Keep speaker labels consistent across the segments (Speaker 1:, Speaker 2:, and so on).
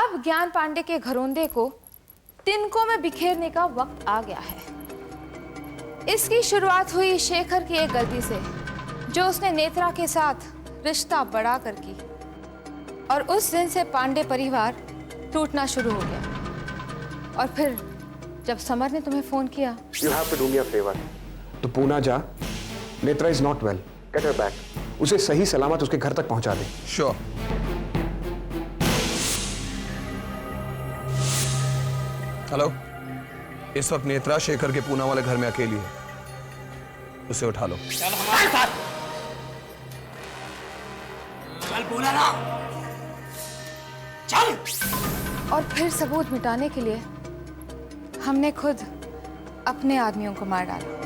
Speaker 1: अब ज्ञान पांडे के घरोंदे को तिनकों में बिखेरने का वक्त आ गया है। इसकी शुरुआत हुई शेखर की एक गलती से, जो उसने नेत्रा के साथ रिश्ता बढ़ाकर की, और उस दिन से पांडे परिवार टूटना शुरू हो गया। और फिर जब समर ने तुम्हें फोन किया,
Speaker 2: You have to do me a favor.
Speaker 3: तो पूना जा, Netra is not well,
Speaker 2: Get her back.
Speaker 3: उसे सही सलामत उसके घर तक पहुंचा दे।
Speaker 4: श्योर। हेलो, इस वक्त नेत्रा शेखर के पूना वाले घर में अकेली है, उसे उठा लो।
Speaker 5: चल हमारे साथ, चल पूना ना, चल।
Speaker 1: और फिर सबूत मिटाने के लिए हमने खुद अपने आदमियों को मार डाला।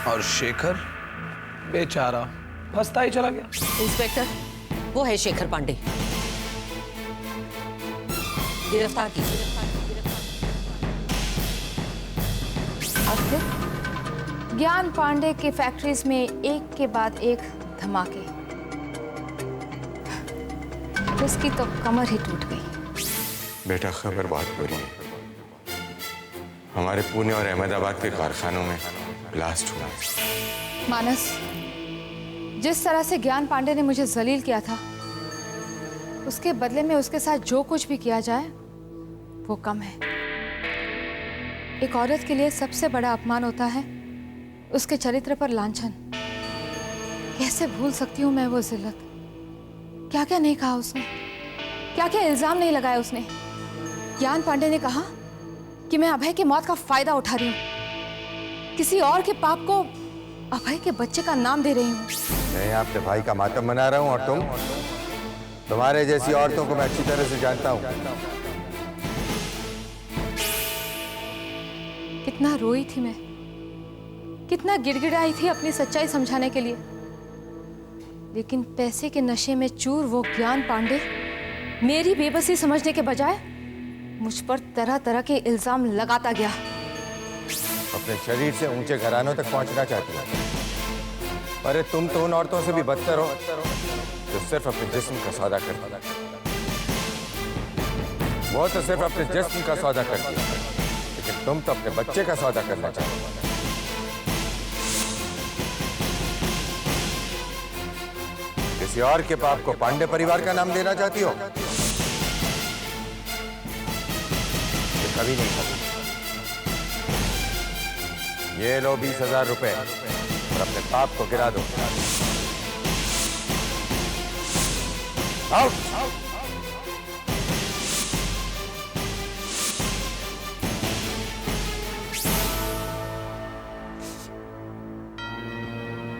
Speaker 4: और शेखर बेचारा फंसता ही चला गया।
Speaker 6: इंस्पेक्टर, वो है शेखर पांडे, गिरफ्तार कीजिए।
Speaker 1: और फिर ज्ञान पांडे की फैक्ट्रीज में एक के बाद एक धमाके, उसकी तो कमर ही टूट गई।
Speaker 2: बेटा, खबर बहुत बुरी है। हमारे पुणे और अहमदाबाद के कारखानों में ब्लास्ट हुआ।
Speaker 1: मानस, जिस तरह से ज्ञान पांडे ने मुझे जलील किया था, उसके बदले में उसके साथ जो कुछ भी किया जाए वो कम है। एक औरत के लिए सबसे बड़ा अपमान होता है उसके चरित्र पर लांछन। कैसे भूल सकती हूँ मैं वो जिल्लत? क्या क्या नहीं कहा उसने, क्या क्या इल्जाम नहीं लगाया उसने। ज्ञान पांडे ने कहा कि मैं अभय की मौत का फायदा उठा रही हूँ, किसी और के पाप को अभय के बच्चे का नाम दे रही हूँ।
Speaker 7: मैं अपने भाई का मातम मना रहा हूँ और तुम्हारे जैसी औरतों को मैं अच्छी तरह से जानता हूँ।
Speaker 1: कितना रोई थी मैं, कितना गिड़गिड़ाई थी अपनी सच्चाई समझाने के लिए, लेकिन पैसे के नशे में चूर वो ज्ञान पांडे मेरी बेबसी समझने के बजाय मुझ पर तरह तरह के इल्जाम लगाता गया।
Speaker 7: अपने शरीर से ऊंचे घरानों तक पहुंचना चाहती हो, अरे तुम तो उन औरतों से भी बदतर हो जो सिर्फ अपने जिस्म का सौदा करती है। वो तो सिर्फ अपने जिस्म का सौदा करती है, लेकिन तुम तो अपने बच्चे का सौदा करना चाहते हो। किसी और के पाप को पांडे परिवार का नाम देना चाहती हो? ये कभी नहीं कभी। ये लो 20,000 रुपए और अपने पाप को गिरा दो। आउट।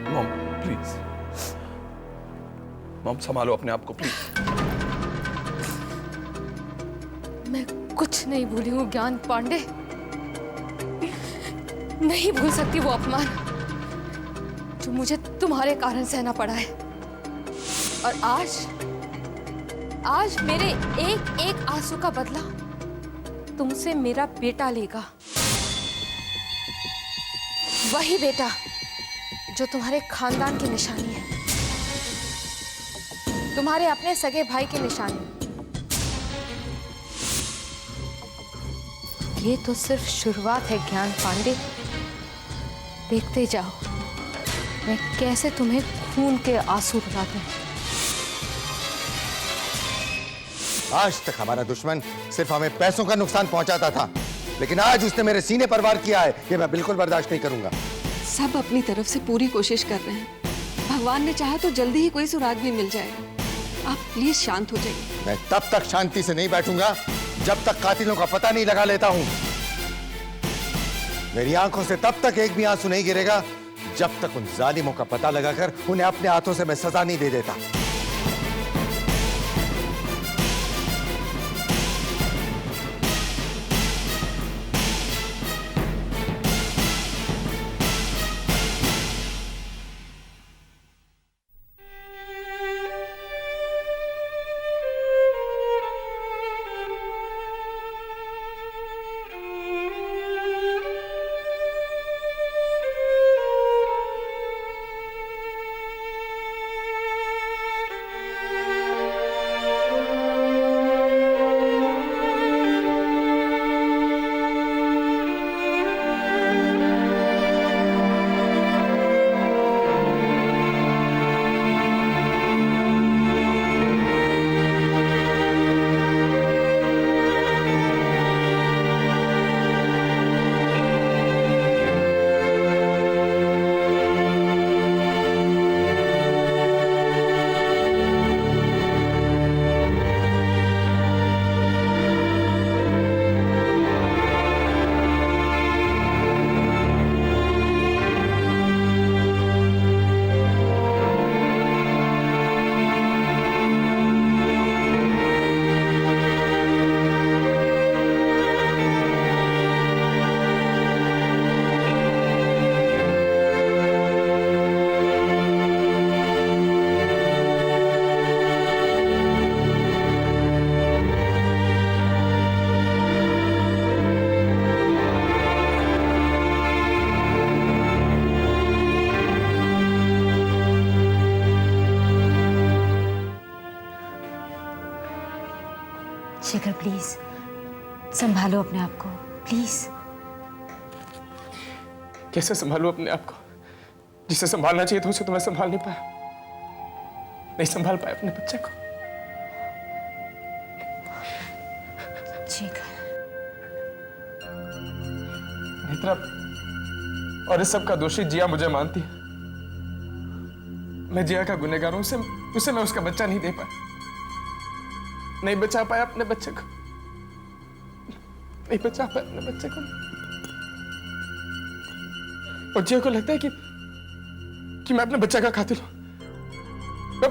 Speaker 4: मॉम प्लीज, मॉम संभालो अपने आप को प्लीज।
Speaker 1: मैं कुछ नहीं भूली हूँ ज्ञान पांडे, नहीं भूल सकती वो अपमान जो मुझे तुम्हारे कारण सहना पड़ा है। और आज मेरे एक एक आंसू का बदला तुमसे मेरा बेटा लेगा। वही बेटा जो तुम्हारे खानदान की निशानी है, तुम्हारे अपने सगे भाई की निशानी। ये तो सिर्फ शुरुआत है ज्ञान पांडे, देखते जाओ मैं कैसे तुम्हें खून के आंसू रुलाती हूं।
Speaker 7: आज तक हमारा दुश्मन सिर्फ हमें पैसों का नुकसान पहुंचाता था, लेकिन आज उसने मेरे सीने पर वार किया है। ये मैं बिल्कुल बर्दाश्त नहीं करूंगा।
Speaker 8: सब अपनी तरफ से पूरी कोशिश कर रहे हैं, भगवान ने चाहा तो जल्दी ही कोई सुराग भी मिल जाएगा। आप प्लीज शांत हो जाइए।
Speaker 7: मैं तब तक शांति से नहीं बैठूंगा जब तक कातिलों का पता नहीं लगा लेता हूं। मेरी आंखों से तब तक एक भी आंसू नहीं गिरेगा जब तक उन जालिमों का पता लगाकर उन्हें अपने हाथों से मैं सजा नहीं दे देता।
Speaker 9: शेखर प्लीज संभालो अपने आप को, प्लीज।
Speaker 3: कैसे संभालूं अपने आप को? जिसे संभालना चाहिए था उसे तो मैं संभाल नहीं पाया, नहीं संभाल पाया अपने बच्चे को।
Speaker 9: शेखर,
Speaker 3: नेत्रा, और इस सब का दोषी जिया मुझे मानती है। मैं जिया का गुनहगार हूं, उसे मैं उसका बच्चा नहीं दे पाया, नहीं बचा पाया अपने बच्चे को, नहीं बचा पाया अपने बच्चे को। और जिया को लगता है कि मैं अपने बच्चे का कातिल हूं। मैं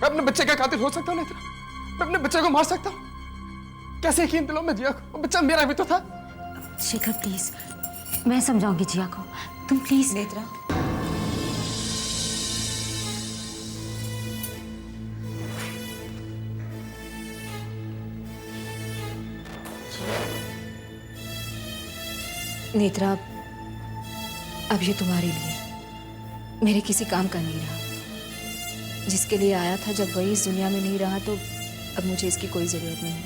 Speaker 3: अपने बच्चे का कातिल हो सकता हूं नेत्रा? मैं अपने बच्चे को मार सकता हूं? कैसे यकीन दिलाऊं मैं जिया को? वो बच्चा मेरा भी तो था।
Speaker 9: शेखर प्लीज, मैं समझाऊंगी जिया को, तुम प्लीज।
Speaker 6: नेत्रा,
Speaker 8: नेत्रा, अब ये तुम्हारे लिए, मेरे किसी काम का नहीं रहा। जिसके लिए आया था, जब वही इस दुनिया में नहीं रहा तो अब मुझे इसकी कोई जरूरत नहीं है।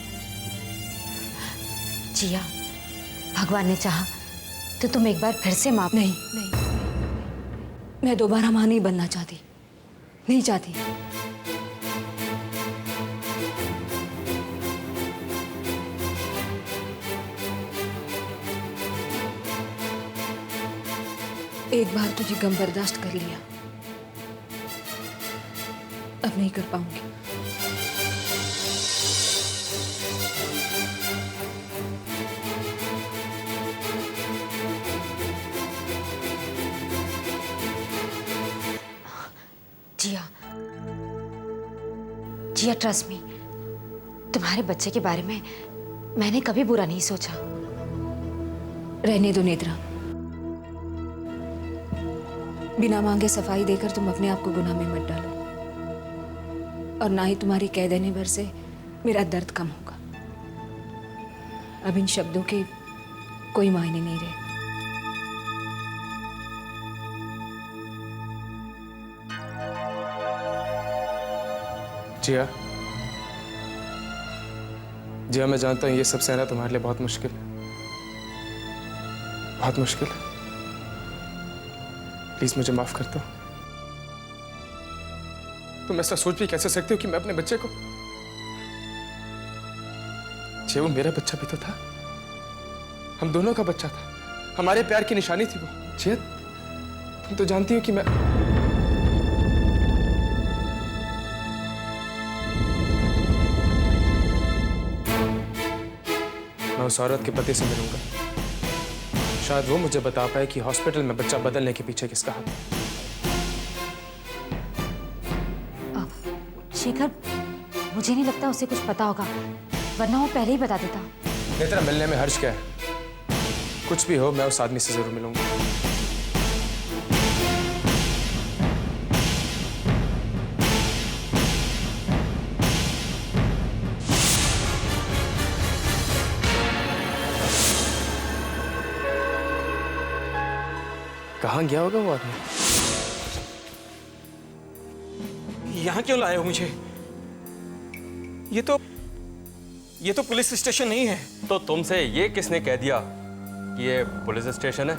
Speaker 9: जिया, भगवान ने चाहा तो तुम एक बार फिर से माफ।
Speaker 8: नहीं, मैं दोबारा मां नहीं बनना चाहती, नहीं चाहती। एक बार तुझे गम बर्दाश्त कर लिया, अब नहीं कर पाऊंगी।
Speaker 9: जिया, जिया ट्रस्ट मी, तुम्हारे बच्चे के बारे में मैंने कभी बुरा नहीं सोचा।
Speaker 8: रहने दो नेत्रा, बिना मांगे सफाई देकर तुम अपने आप को गुनाह में मत डालो, और ना ही तुम्हारी कह देने भर से मेरा दर्द कम होगा। अब इन शब्दों के कोई मायने नहीं रहे।
Speaker 3: जिया, जिया, मैं जानता हूं ये सब सहना तुम्हारे लिए बहुत मुश्किल है, बहुत मुश्किल है। प्लीज मुझे माफ कर दो। तुम ऐसा सोच भी कैसे सकते हो कि मैं अपने बच्चे को, वो मेरा बच्चा भी तो था, हम दोनों का बच्चा था, हमारे प्यार की निशानी थी वो। जिया, तुम तो जानती हो कि मैं उस औरत के पति से मिलूंगा। शायद वो मुझे बता पाए कि हॉस्पिटल में बच्चा बदलने के पीछे किसका हाथ है।
Speaker 9: शेखर, मुझे नहीं लगता उसे कुछ पता होगा, वरना वो पहले ही बता देता।
Speaker 3: नेत्रा, मिलने में हर्ज क्या है? कुछ भी हो, मैं उस आदमी से जरूर मिलूंगा। कहाँ गया होगा वो आदमी?
Speaker 5: यहाँ क्यों लाए हो मुझे? ये तो पुलिस स्टेशन नहीं है।
Speaker 10: तो तुमसे ये किसने कह दिया कि ये पुलिस स्टेशन है?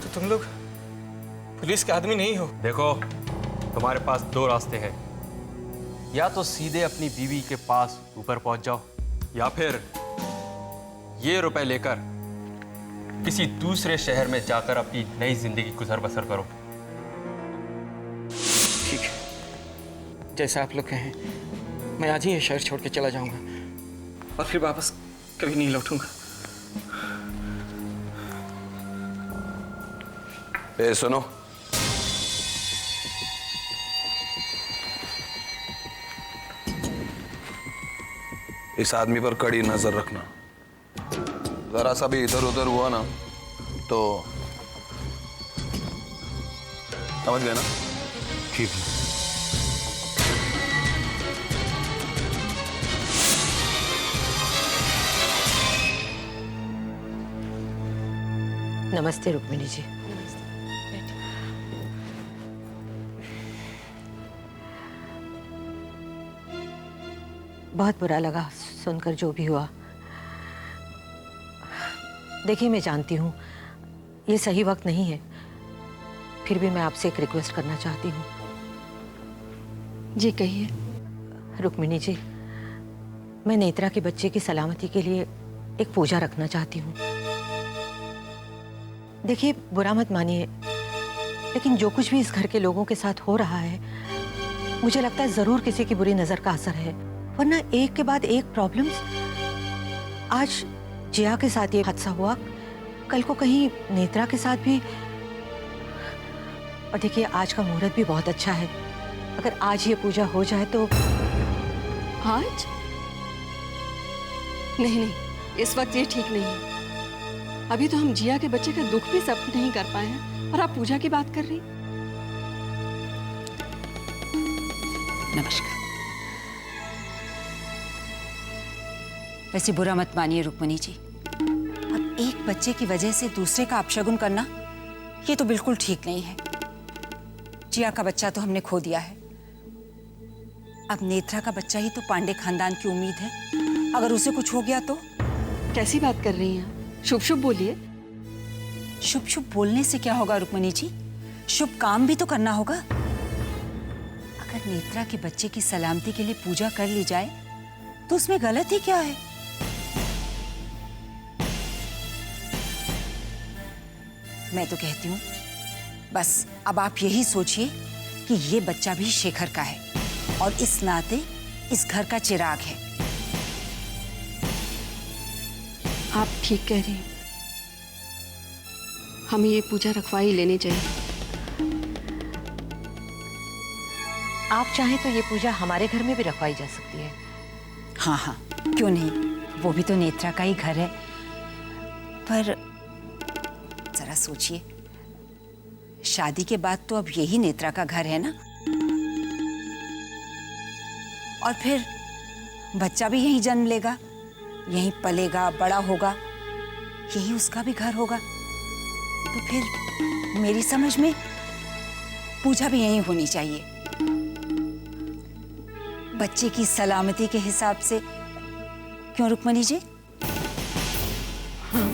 Speaker 5: तो तुम लोग पुलिस के आदमी नहीं हो?
Speaker 10: देखो, तुम्हारे पास दो रास्ते हैं, या तो सीधे अपनी बीवी के पास ऊपर पहुंच जाओ, या फिर ये रुपए लेकर किसी दूसरे शहर में जाकर अपनी नई जिंदगी गुजर बसर करो।
Speaker 5: ठीक है, जैसा आप लोग कहें, मैं आज ही ये शहर छोड़ के चला जाऊंगा और फिर वापस कभी नहीं लौटूंगा।
Speaker 4: ए सुनो, इस आदमी पर कड़ी नजर रखना। जरा सा भी इधर उधर हुआ ना तो समझ गए ना?
Speaker 2: ठीक है।
Speaker 6: नमस्ते रुक्मिणी जी। बहुत बुरा लगा सुनकर जो भी हुआ। देखिए, मैं जानती हूँ ये सही वक्त नहीं है, फिर भी मैं आपसे एक रिक्वेस्ट करना चाहती हूँ।
Speaker 8: जी कहिए।
Speaker 6: रुक्मिणी जी, मैं नेत्रा के बच्चे की सलामती के लिए एक पूजा रखना चाहती हूँ। देखिए, बुरा मत मानिए, लेकिन जो कुछ भी इस घर के लोगों के साथ हो रहा है, मुझे लगता है जरूर किसी की बुरी नजर का असर है, वरना एक के बाद एक प्रॉब्लम्स। आज जिया के साथ ये हादसा हुआ, कल को कहीं नेत्रा के साथ भी। और देखिए, आज का मुहूर्त भी बहुत अच्छा है, अगर आज ये पूजा हो जाए तो।
Speaker 8: आज? नहीं नहीं, इस वक्त ये ठीक नहीं है। अभी तो हम जिया के बच्चे का दुख भी सब नहीं कर पाए हैं और आप पूजा की बात कर रही।
Speaker 11: नमस्कार। वैसे बुरा मत मानिए रुक्मिणी जी, अब एक बच्चे की वजह से दूसरे का अपशगुन करना ये तो बिल्कुल ठीक नहीं है। जिया का बच्चा तो हमने खो दिया है, अब नेत्रा का बच्चा ही तो पांडे खानदान की उम्मीद है। अगर उसे कुछ हो गया तो।
Speaker 8: कैसी बात कर रही हैं? शुभ शुभ बोलिए।
Speaker 11: शुभ शुभ बोलने से क्या होगा रुक्मिणी जी, शुभ काम भी तो करना होगा। अगर नेत्रा के बच्चे की सलामती के लिए पूजा कर ली जाए तो उसमें गलत ही क्या है। मैं तो कहती हूँ बस अब आप यही सोचिए कि ये बच्चा भी शेखर का है और इस नाते इस घर का चिराग है।
Speaker 8: आप ठीक कह रही हैं, हमें ये पूजा रखवा ही लेनी चाहिए।
Speaker 6: आप चाहें तो ये पूजा हमारे घर में भी रखवाई जा सकती है।
Speaker 11: हाँ हाँ, क्यों नहीं, वो भी तो नेत्रा का ही घर है। पर जरा सोचिए, शादी के बाद तो अब यही नेत्रा का घर है ना, और फिर बच्चा भी यहीं जन्म लेगा, यहीं पलेगा, बड़ा होगा, यही उसका भी घर होगा। तो फिर मेरी समझ में पूजा भी यहीं होनी चाहिए। बच्चे की सलामती के हिसाब से, क्यों रुक्मिणी जी?
Speaker 8: हाँ,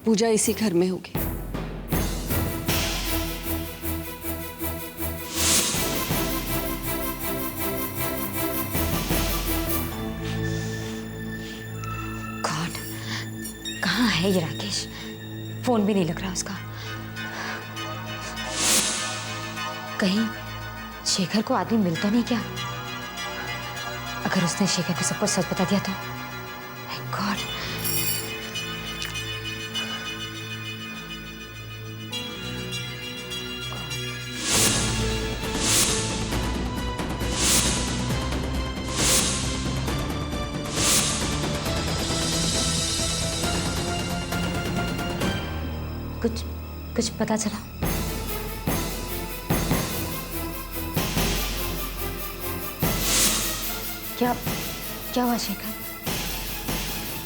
Speaker 8: पूजा इसी घर में होगी।
Speaker 9: गॉड, कहाँ है ये राकेश? फोन भी नहीं लग रहा उसका। कहीं शेखर को आदमी मिलता नहीं क्या? अगर उसने शेखर को सब कुछ सच बता दिया तो? My God. कुछ पता चला? क्या हुआ शेखर?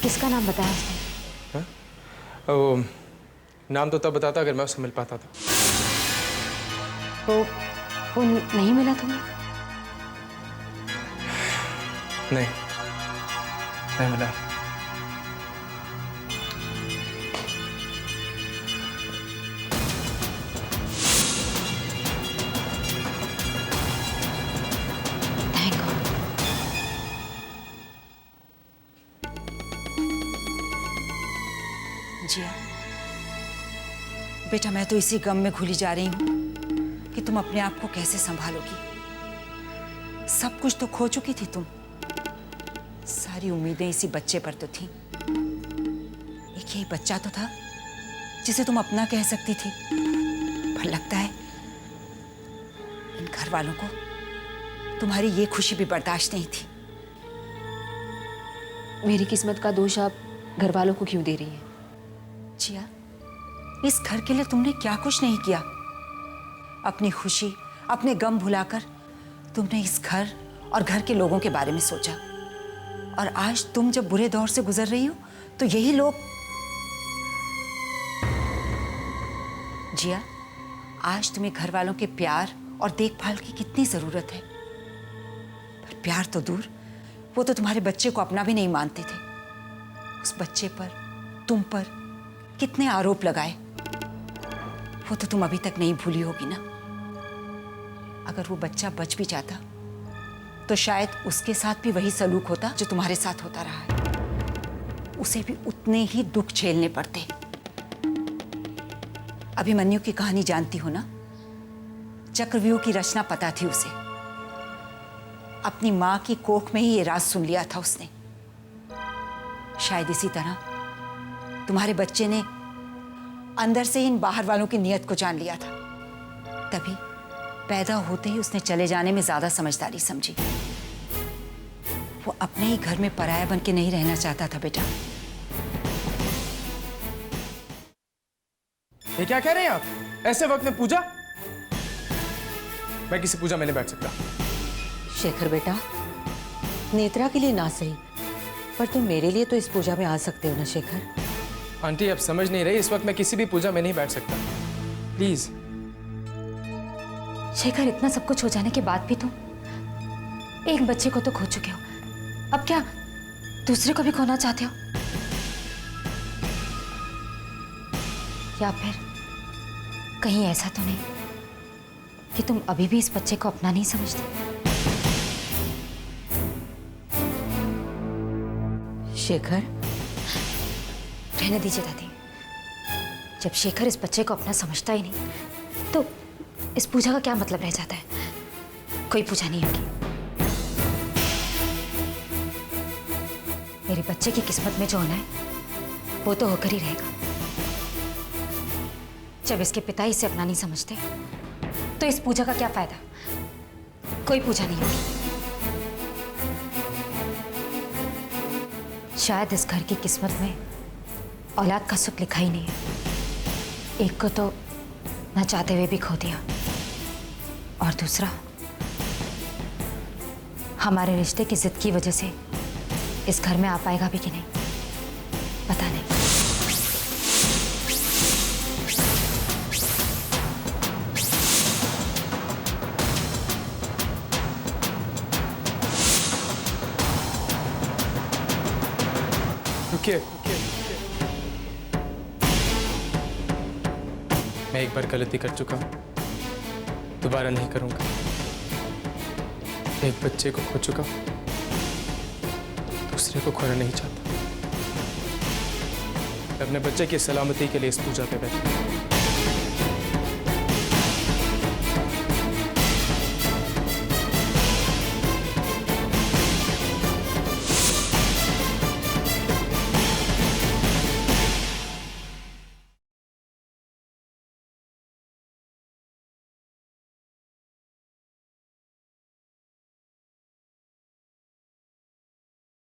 Speaker 9: किसका नाम बताया उसने?
Speaker 3: वो नाम तो तब बताता अगर मैं उससे मिल पाता था।
Speaker 9: वो नहीं मिला तुम्हें?
Speaker 3: नहीं मिला।
Speaker 11: जिया बेटा, मैं तो इसी गम में घुली जा रही हूँ कि तुम अपने आप को कैसे संभालोगी। सब कुछ तो खो चुकी थी तुम, सारी उम्मीदें इसी बच्चे पर तो थी। एक यही बच्चा तो था जिसे तुम अपना कह सकती थी, पर लगता है इन घर वालों को तुम्हारी ये खुशी भी बर्दाश्त नहीं थी।
Speaker 8: मेरी किस्मत का दोष आप घर वालों को क्यों दे रही हैं?
Speaker 11: जिया, इस घर के लिए तुमने क्या कुछ नहीं किया। अपनी खुशी, अपने गम भुलाकर तुमने इस घर और घर के लोगों के बारे में सोचा, और आज तुम जब बुरे दौर से गुजर रही हो तो यही लोग। जिया, आज तुम्हें घर वालों के प्यार और देखभाल की कितनी जरूरत है, पर प्यार तो दूर, वो तो तुम्हारे बच्चे को अपना भी नहीं मानते थे। उस बच्चे पर, तुम पर कितने आरोप लगाए, वो तो तुम अभी तक नहीं भूली होगी ना। अगर वो बच्चा बच भी जाता तो शायद उसके साथ भी वही सलूक होता जो तुम्हारे साथ होता रहा है। उसे भी उतने ही दुख झेलने पड़ते। अभिमन्यु की कहानी जानती हो ना? चक्रव्यूह की रचना पता थी उसे। अपनी मां की कोख में ही ये राज सुन लिया था उसने। शायद इसी तरह तुम्हारे बच्चे ने अंदर से इन बाहर वालों की नीयत को जान लिया था। तभी पैदा होते ही उसने चले जाने में ज्यादा समझदारी समझी। वो अपने ही घर में पराया बन के नहीं रहना चाहता था बेटा।
Speaker 3: ये क्या कह रहे हैं आप? ऐसे वक्त में पूजा? मैं किसी पूजा में नहीं बैठ सकता।
Speaker 6: शेखर बेटा, नेत्रा के लिए ना सही, पर तुम मेरे लिए तो इस पूजा में आ सकते हो ना शेखर।
Speaker 3: आंटी आप समझ नहीं रही, इस वक्त मैं किसी भी पूजा में नहीं बैठ सकता, प्लीज।
Speaker 9: शेखर, इतना सब कुछ हो जाने के बाद भी तुम एक बच्चे को तो खो चुके हो, अब क्या दूसरे को भी खोना चाहते हो? या फिर कहीं ऐसा तो नहीं कि तुम अभी भी इस बच्चे को अपना नहीं समझते?
Speaker 6: शेखर,
Speaker 9: रहने दीजिए दादी। जब शेखर इस बच्चे को अपना समझता ही नहीं तो इस पूजा का क्या मतलब रह जाता है? कोई पूजा नहीं होगी। मेरे बच्चे की किस्मत में जो होना है वो तो होकर ही रहेगा। जब इसके पिता इसे अपना नहीं समझते तो इस पूजा का क्या फायदा? कोई पूजा नहीं होगी। शायद इस घर की किस्मत में औलाद का सुख लिखा ही नहीं है। एक को तो न चाहते हुए भी खो दिया, और दूसरा हमारे रिश्ते की जिद की वजह से इस घर में आ पाएगा भी कि नहीं, पता नहीं।
Speaker 3: रुकिए, मैं एक बार गलती कर चुका हूं, दोबारा नहीं करूंगा। एक बच्चे को खो चुका हूं, दूसरे को खोना नहीं चाहता। मैं अपने बच्चे की सलामती के लिए इस पूजा पे बैठा।